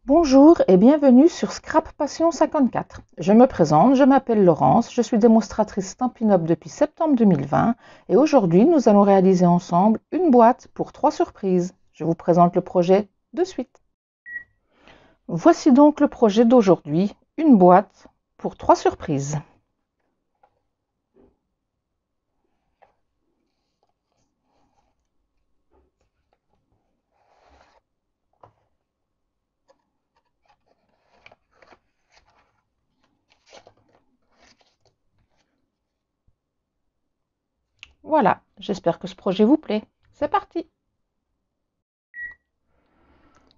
Bonjour et bienvenue sur Scrap Passion 54. Je me présente, je m'appelle Laurence, je suis démonstratrice Stampin' Up depuis septembre 2020 et aujourd'hui nous allons réaliser ensemble une boîte pour 3 surprises. Je vous présente le projet de suite. Voici donc le projet d'aujourd'hui, une boîte pour 3 surprises. Voilà, j'espère que ce projet vous plaît. C'est parti!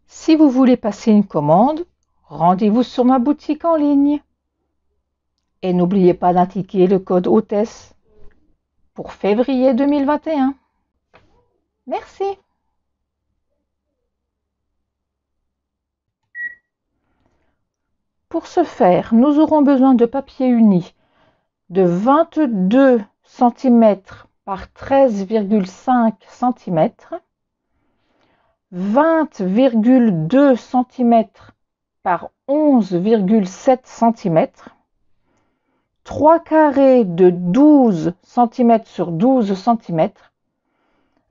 Si vous voulez passer une commande, rendez-vous sur ma boutique en ligne. Et n'oubliez pas d'indiquer le code hôtesse pour février 2021. Merci. Pour ce faire, nous aurons besoin de papier uni de 22 cm par 13,5 cm, 20,2 cm par 11,7 cm, 3 carrés de 12 cm sur 12 cm,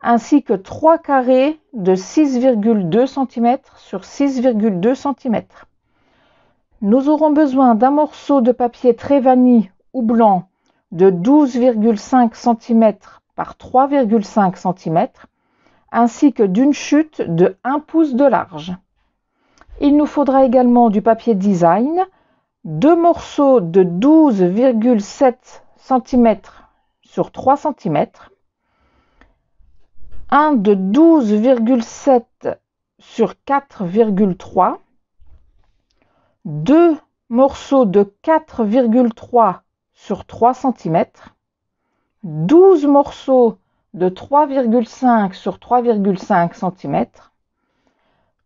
ainsi que 3 carrés de 6,2 cm sur 6,2 cm. Nous aurons besoin d'un morceau de papier très vanille ou blanc de 12,5 cm par 3,5 cm, ainsi que d'une chute de 1 pouce de large. Il nous faudra également du papier design, 2 morceaux de 12,7 cm sur 3 cm, un de 12,7 sur 4,3, 2 morceaux de 4,3 sur 3 cm, 12 morceaux de 3,5 sur 3,5 cm,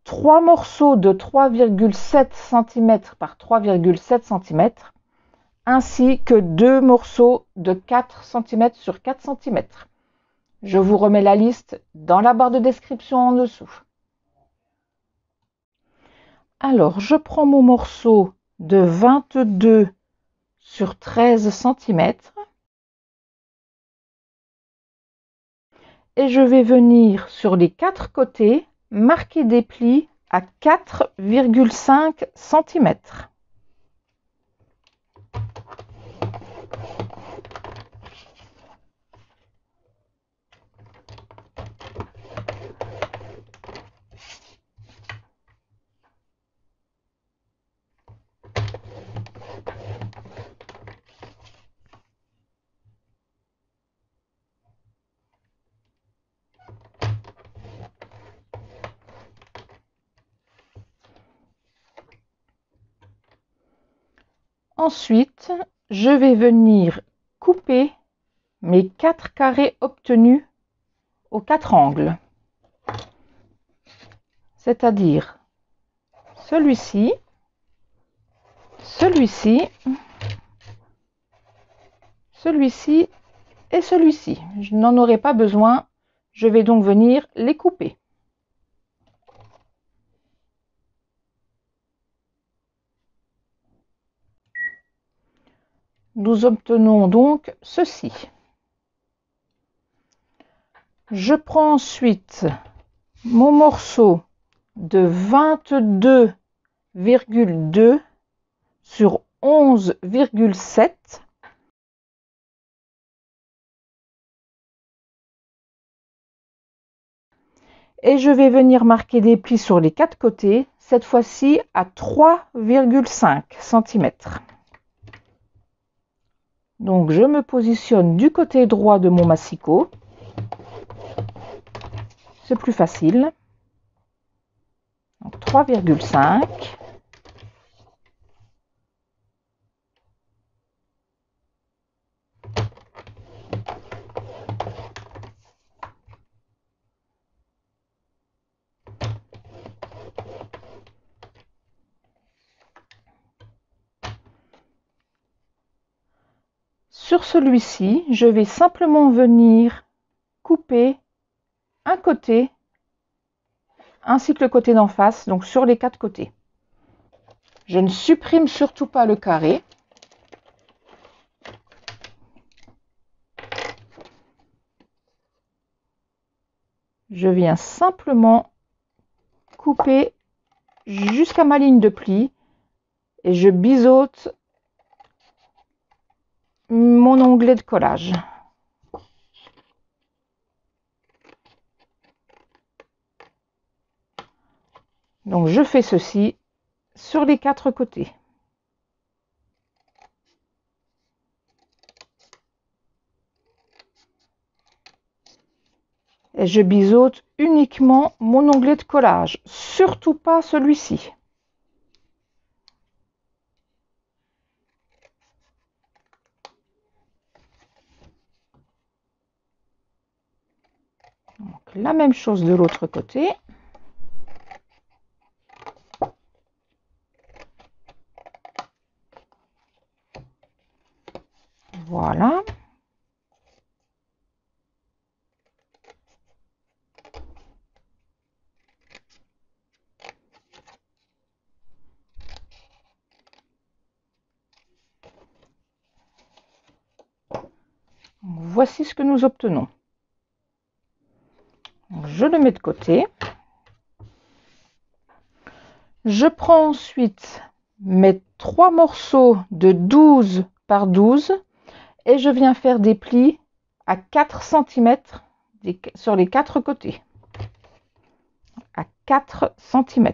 3 morceaux de 3,7 cm par 3,7 cm, ainsi que 2 morceaux de 4 cm sur 4 cm. Je vous remets la liste dans la barre de description en dessous. Alors, je prends mon morceau de 22 sur 13 cm et je vais venir sur les 4 côtés marquer des plis à 4,5 cm. Ensuite, je vais venir couper mes 4 carrés obtenus aux 4 angles, c'est-à-dire celui-ci, celui-ci, celui-ci et celui-ci. Je n'en aurai pas besoin, je vais donc venir les couper. Nous obtenons donc ceci. Je prends ensuite mon morceau de 22,2 sur 11,7 et je vais venir marquer des plis sur les 4 côtés, cette fois-ci à 3,5 cm. Donc je me positionne du côté droit de mon massicot, c'est plus facile. 3,5. Sur celui-ci, je vais simplement venir couper un côté ainsi que le côté d'en face, donc sur les 4 côtés. Je ne supprime surtout pas le carré. Je viens simplement couper jusqu'à ma ligne de pli et je biseaute mon onglet de collage. Donc je fais ceci sur les 4 côtés. Et je biseaute uniquement mon onglet de collage, surtout pas celui-ci. Donc la même chose de l'autre côté. Voilà. Voici ce que nous obtenons. Je le mets de côté. Je prends ensuite mes 3 morceaux de 12 par 12 et je viens faire des plis à 4 cm sur les 4 côtés. À 4 cm.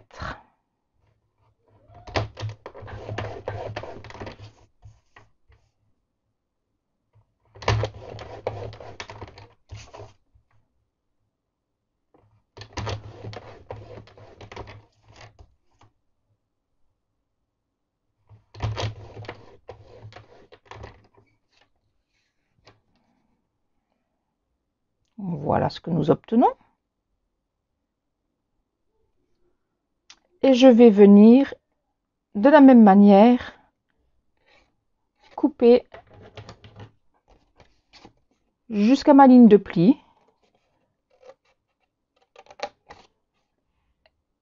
Voilà ce que nous obtenons. Et je vais venir de la même manière couper jusqu'à ma ligne de pli.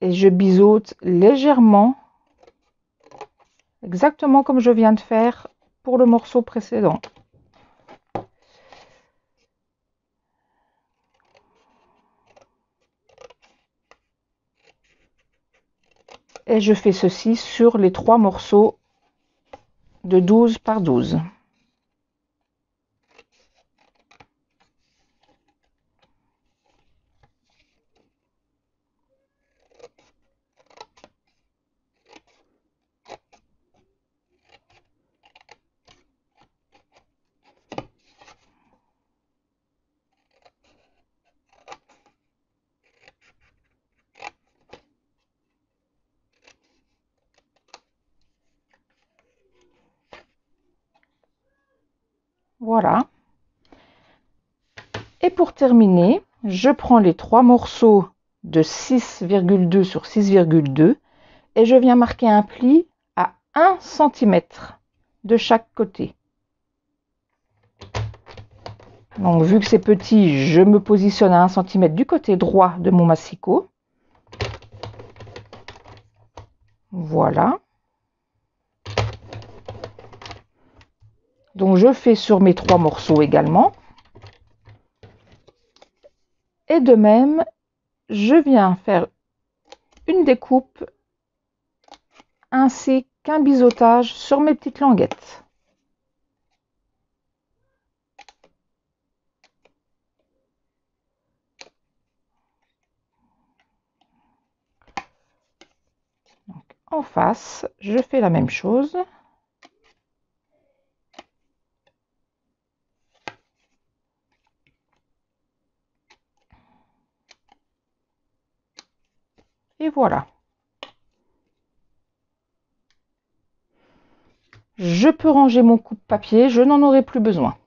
Et je biseaute légèrement, exactement comme je viens de faire pour le morceau précédent. Et je fais ceci sur les 3 morceaux de 12 par 12. Voilà. Et pour terminer, je prends les 3 morceaux de 6,2 sur 6,2 et je viens marquer un pli à 1 cm de chaque côté. Donc vu que c'est petit, je me positionne à 1 cm du côté droit de mon massicot. Voilà. Donc je fais sur mes 3 morceaux également. Et de même, je viens faire une découpe ainsi qu'un biseautage sur mes petites languettes. Donc, en face, je fais la même chose. Et voilà. Je peux ranger mon coupe-papier, je n'en aurai plus besoin.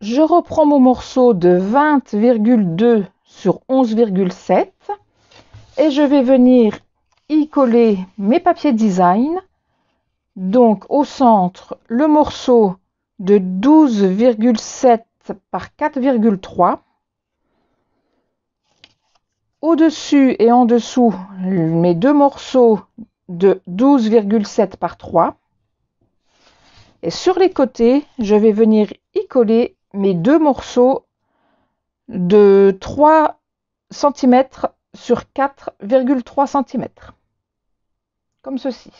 Je reprends mon morceau de 20,2 sur 11,7 et je vais venir y coller mes papiers design. Donc au centre, le morceau de 12,7 par 4,3. au-dessus et en dessous mes deux morceaux de 12,7 par 3. Et sur les côtés, je vais venir y coller mes deux morceaux de 3 cm sur 4,3 cm. Comme ceci.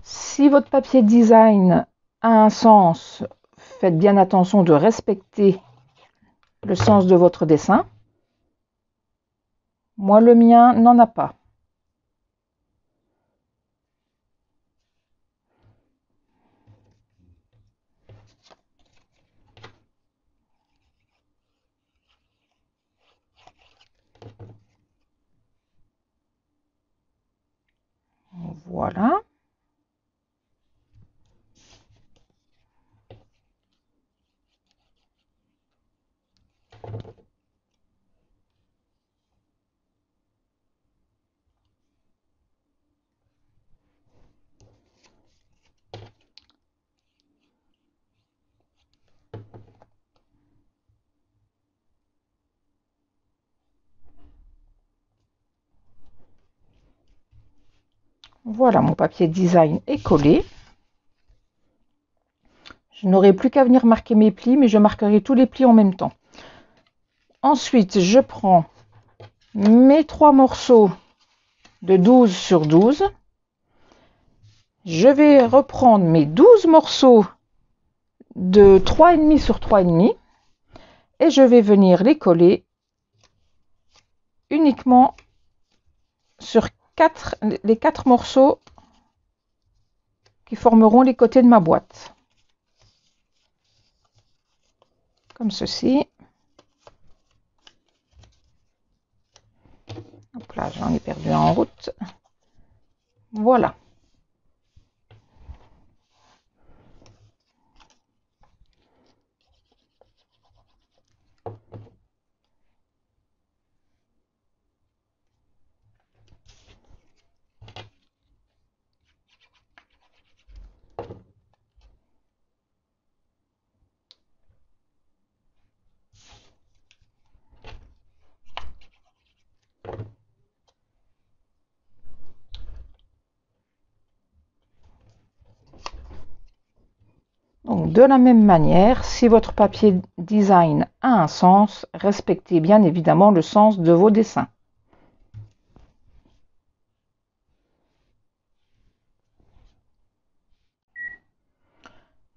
Si votre papier design a un sens, faites bien attention de respecter le sens de votre dessin. Moi, le mien n'en a pas. Voilà. Voilà, mon papier design est collé. Je n'aurai plus qu'à venir marquer mes plis, mais je marquerai tous les plis en même temps. Ensuite, je prends mes 3 morceaux de 12 sur 12. Je vais reprendre mes 12 morceaux de 3,5 sur 3,5 et je vais venir les coller uniquement sur les 4 morceaux qui formeront les côtés de ma boîte. Comme ceci. Hop là, j'en ai perdu un en route. Voilà. Donc, de la même manière, si votre papier design a un sens, respectez bien évidemment le sens de vos dessins.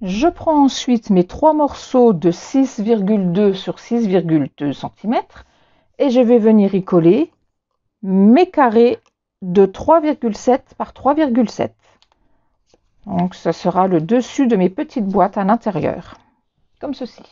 Je prends ensuite mes 3 morceaux de 6,2 sur 6,2 cm et je vais venir y coller mes carrés de 3,7 par 3,7. Donc, ce sera le dessus de mes petites boîtes à l'intérieur, comme ceci.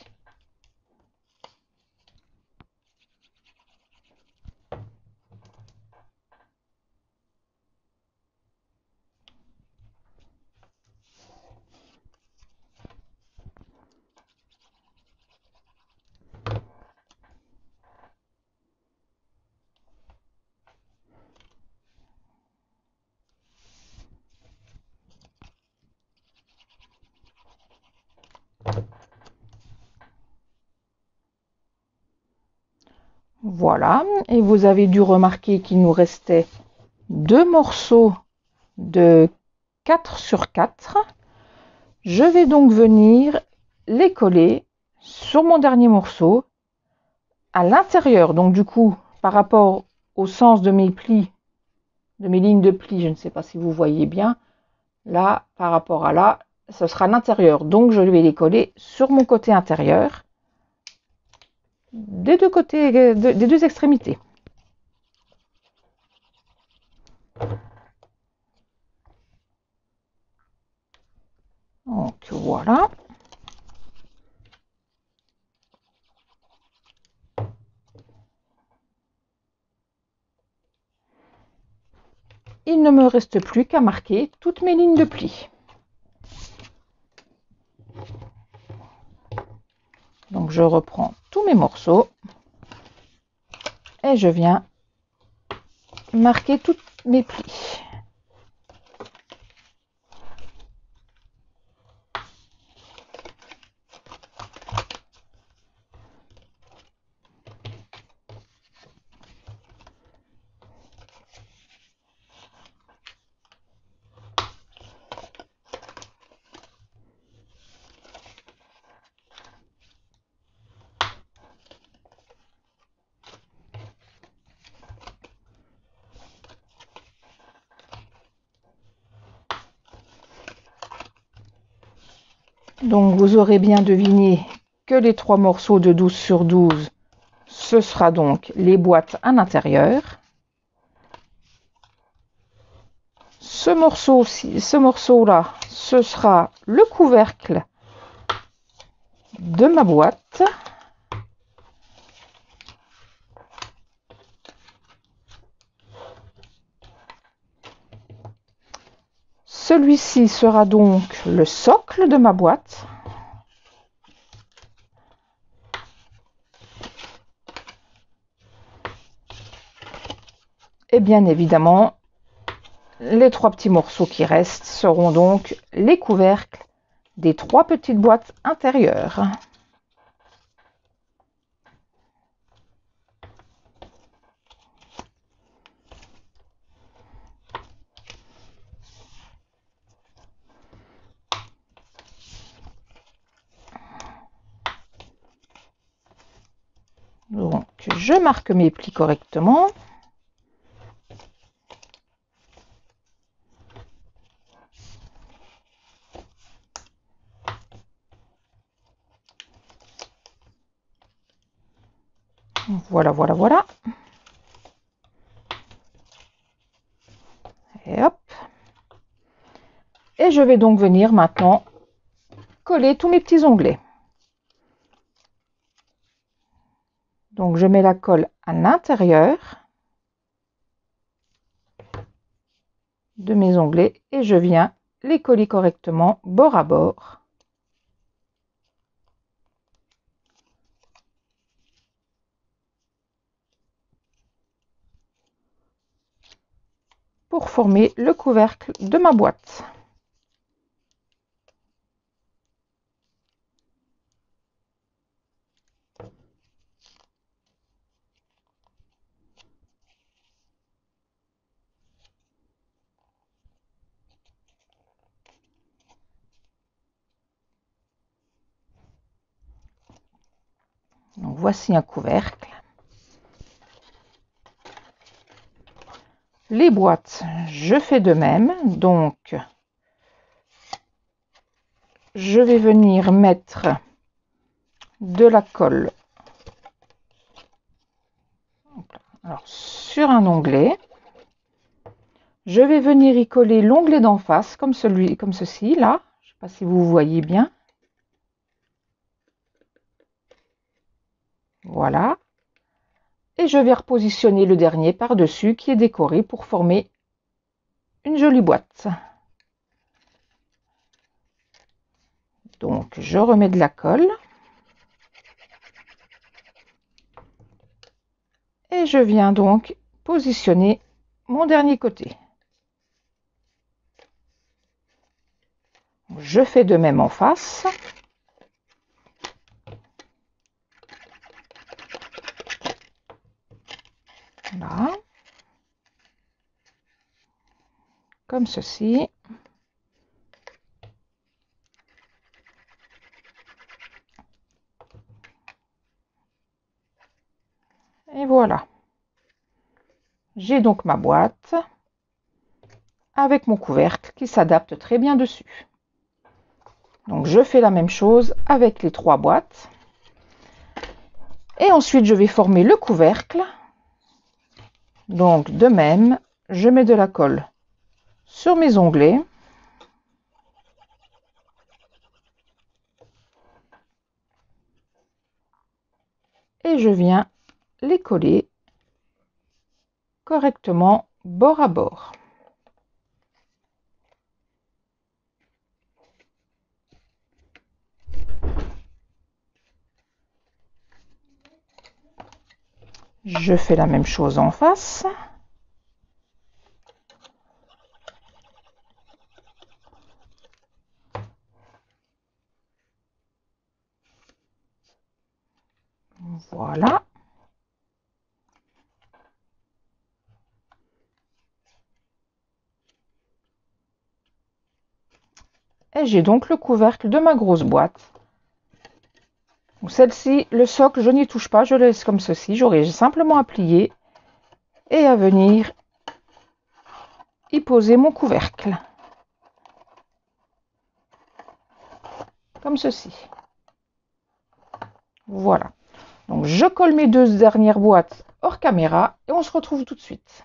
Voilà, et vous avez dû remarquer qu'il nous restait 2 morceaux de 4 sur 4. Je vais donc venir les coller sur mon dernier morceau à l'intérieur. Donc du coup, par rapport au sens de mes plis, de mes lignes de plis, je ne sais pas si vous voyez bien, là, par rapport à là, ce sera l'intérieur. Donc je vais les coller sur mon côté intérieur, des deux côtés, des deux extrémités. Donc voilà. Il ne me reste plus qu'à marquer toutes mes lignes de plis. Donc je reprends tous mes morceaux et je viens marquer tous mes plis. Donc vous aurez bien deviné que les 3 morceaux de 12 sur 12, ce sera donc les boîtes à l'intérieur. Ce morceau-là, ce sera le couvercle de ma boîte. Celui-ci sera donc le socle de ma boîte. Et bien évidemment, les 3 petits morceaux qui restent seront donc les couvercles des 3 petites boîtes intérieures. Donc, je marque mes plis correctement. Voilà, voilà, voilà. Et hop. Et je vais donc venir maintenant coller tous mes petits onglets. Donc, je mets la colle à l'intérieur de mes onglets et je viens les coller correctement bord à bord. Pour former le couvercle de ma boîte. Donc voici un couvercle. Les boîtes, je fais de même. Donc, je vais venir mettre de la colle sur un onglet. Je vais venir y coller l'onglet d'en face, comme ceci, là. Je ne sais pas si vous voyez bien. Voilà. Et je vais repositionner le dernier par-dessus qui est décoré pour former une jolie boîte. Donc, je remets de la colle. Et je viens donc positionner mon dernier côté. Je fais de même en face. Voilà. Comme ceci. Et voilà. J'ai donc ma boîte avec mon couvercle qui s'adapte très bien dessus. Donc je fais la même chose avec les 3 boîtes. Et ensuite je vais former le couvercle. Donc de même, je mets de la colle sur mes onglets. Et je viens les coller correctement bord à bord. Je fais la même chose en face. Voilà. Et j'ai donc le couvercle de ma grosse boîte. Celle-ci, le socle, je n'y touche pas, je laisse comme ceci. J'aurai simplement à plier et à venir y poser mon couvercle. Comme ceci. Voilà. Donc je colle mes deux dernières boîtes hors caméra et on se retrouve tout de suite.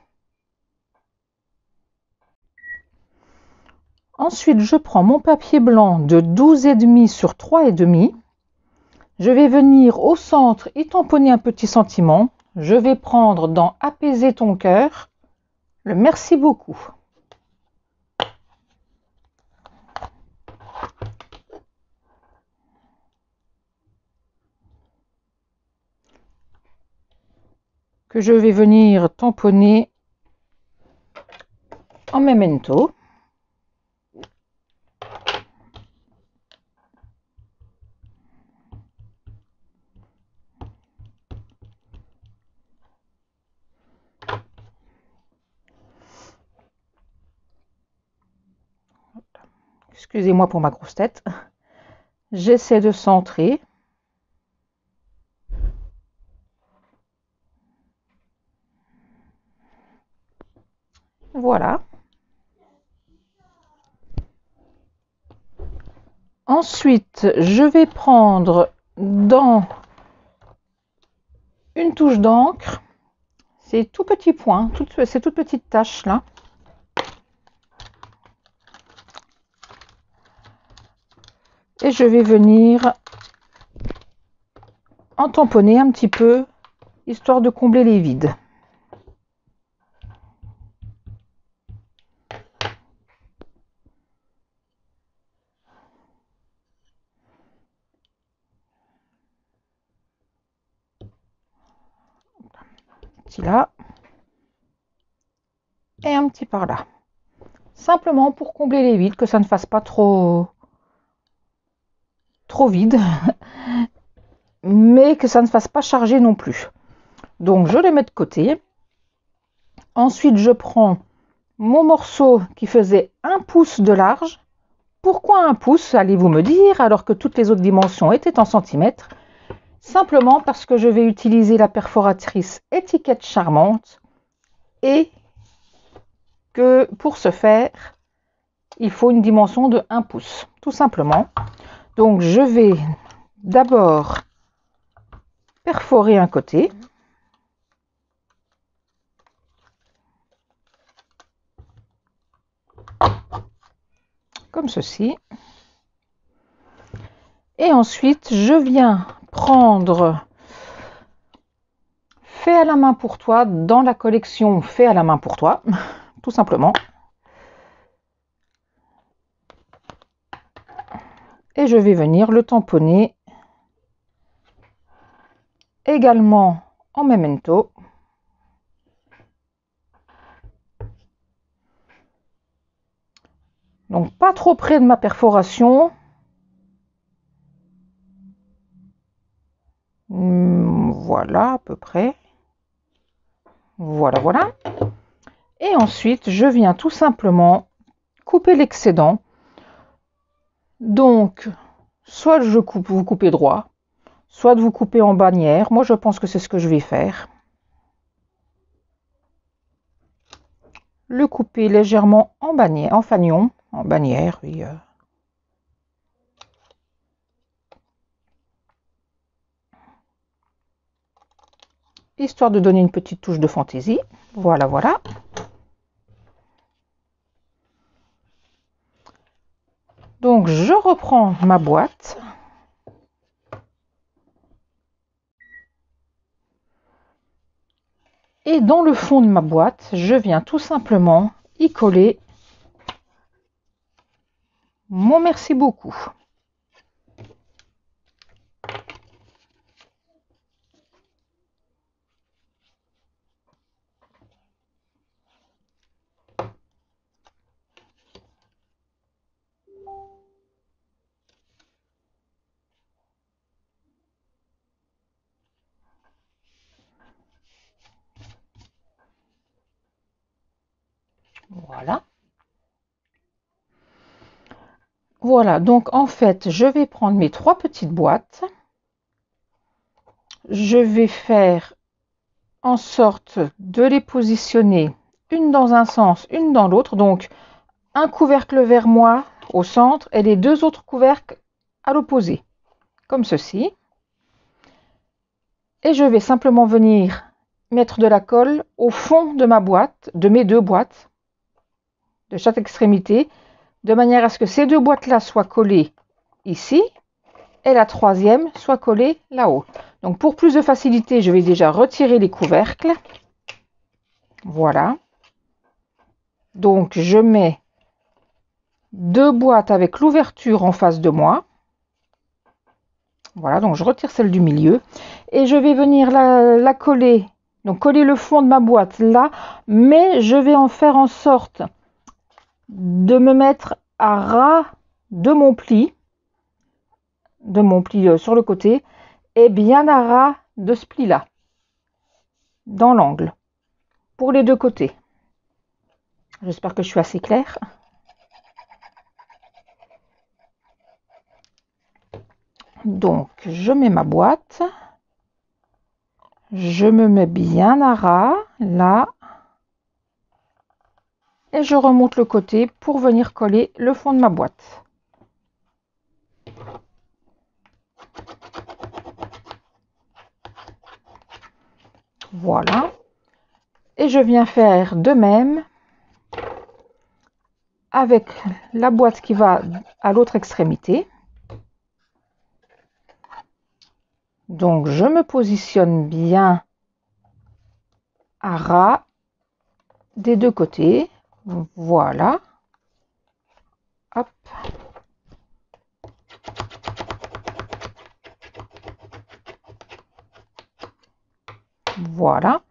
Ensuite, je prends mon papier blanc de 12,5 sur 3,5. Je vais venir au centre y tamponner un petit sentiment. Je vais prendre dans Apaiser ton cœur le merci beaucoup. Que je vais venir tamponner en memento. Excusez-moi pour ma grosse tête. J'essaie de centrer. Voilà. Ensuite, je vais prendre dans une touche d'encre, ces tout petits points, ces toutes petites taches là. Et je vais venir en tamponner un petit peu, histoire de combler les vides. Petit là et un petit par là. Simplement pour combler les vides, que ça ne fasse pas trop vide, mais que ça ne fasse pas charger non plus. Donc je les mets de côté. Ensuite, je prends mon morceau qui faisait 1 pouce de large. Pourquoi 1 pouce, allez-vous me dire, alors que toutes les autres dimensions étaient en centimètres? Simplement parce que je vais utiliser la perforatrice étiquette charmante et que pour ce faire, il faut une dimension de 1 pouce, tout simplement. Donc je vais d'abord perforer un côté. Comme ceci. Et ensuite, je viens prendre Fait à la main pour toi dans la collection Fait à la main pour toi, tout simplement. Et je vais venir le tamponner également en memento. Donc pas trop près de ma perforation. Voilà à peu près. Voilà, voilà. Et ensuite, je viens tout simplement couper l'excédent. Donc, soit vous coupez droit, soit vous coupez en bannière. Moi, je pense que c'est ce que je vais faire. Le couper légèrement en bannière, en fanion, en bannière, oui. Histoire de donner une petite touche de fantaisie. Voilà, voilà. Donc, je reprends ma boîte. Et dans le fond de ma boîte, je viens tout simplement y coller mon merci beaucoup. Voilà. Voilà, donc en fait, je vais prendre mes 3 petites boîtes. Je vais faire en sorte de les positionner une dans un sens, une dans l'autre. Donc, un couvercle vers moi au centre et les 2 autres couvercles à l'opposé, comme ceci. Et je vais simplement venir mettre de la colle au fond de ma boîte, de mes 2 boîtes, de chaque extrémité, de manière à ce que ces 2 boîtes-là soient collées ici et la 3e soit collée là-haut. Donc pour plus de facilité, je vais déjà retirer les couvercles. Voilà. Donc je mets 2 boîtes avec l'ouverture en face de moi. Voilà, donc je retire celle du milieu et je vais venir la coller, donc coller le fond de ma boîte là, mais je vais en faire en sorte de me mettre à ras de mon pli sur le côté et bien à ras de ce pli là, dans l'angle, pour les 2 côtés. J'espère que je suis assez claire. Donc, je mets ma boîte. Je me mets bien à ras, là. Et je remonte le côté pour venir coller le fond de ma boîte. Voilà. Et je viens faire de même avec la boîte qui va à l'autre extrémité. Donc, je me positionne bien à ras des 2 côtés. Voilà. Hop. Voilà.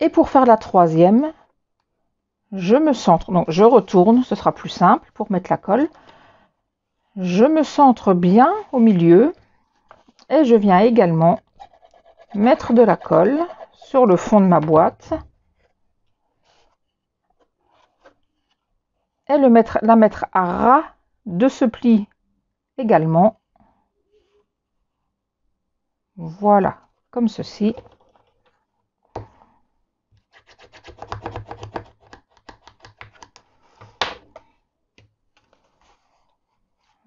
Et pour faire la 3e, je me centre. Donc, je retourne, ce sera plus simple pour mettre la colle. Je me centre bien au milieu et je viens également mettre de la colle sur le fond de ma boîte et la mettre à ras de ce pli également. Voilà, comme ceci.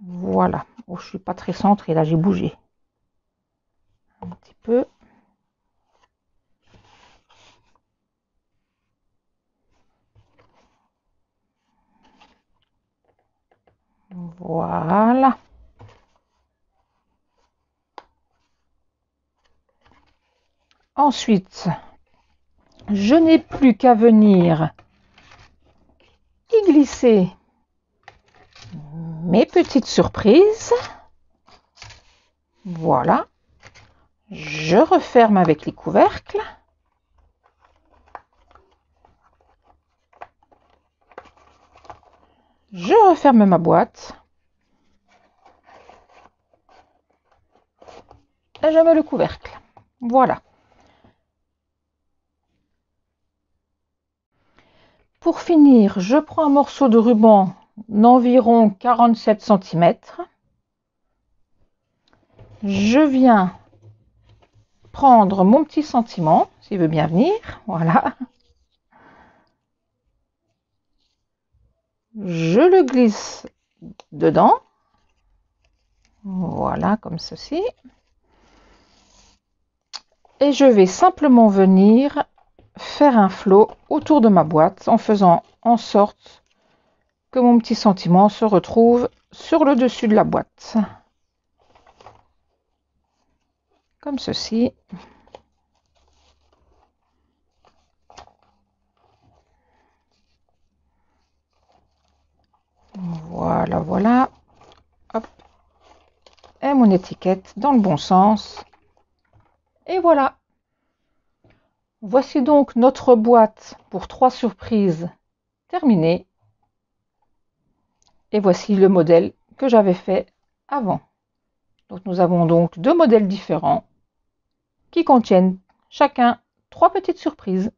Voilà. Oh, je suis pas très centrée, là j'ai bougé un petit peu. Voilà. Ensuite, je n'ai plus qu'à venir y glisser mes petites surprises. Voilà. Je referme avec les couvercles. Je referme ma boîte. Et je mets le couvercle. Voilà. Pour finir, je prends un morceau de ruban d'environ 47 cm. Je viens prendre mon petit sentiment, s'il veut bien venir. Voilà. Je le glisse dedans. Voilà, comme ceci. Et je vais simplement venir faire un flot autour de ma boîte en faisant en sorte que mon petit sentiment se retrouve sur le dessus de la boîte. Comme ceci. Voilà, voilà. Hop. Et mon étiquette dans le bon sens. Et voilà. Voici donc notre boîte pour 3 surprises terminée. Et voici le modèle que j'avais fait avant. Donc nous avons donc 2 modèles différents qui contiennent chacun 3 petites surprises.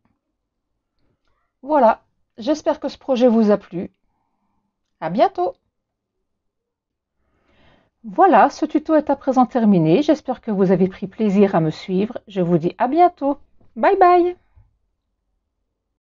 Voilà, j'espère que ce projet vous a plu. À bientôt! Voilà, ce tuto est à présent terminé. J'espère que vous avez pris plaisir à me suivre. Je vous dis à bientôt. Bye bye!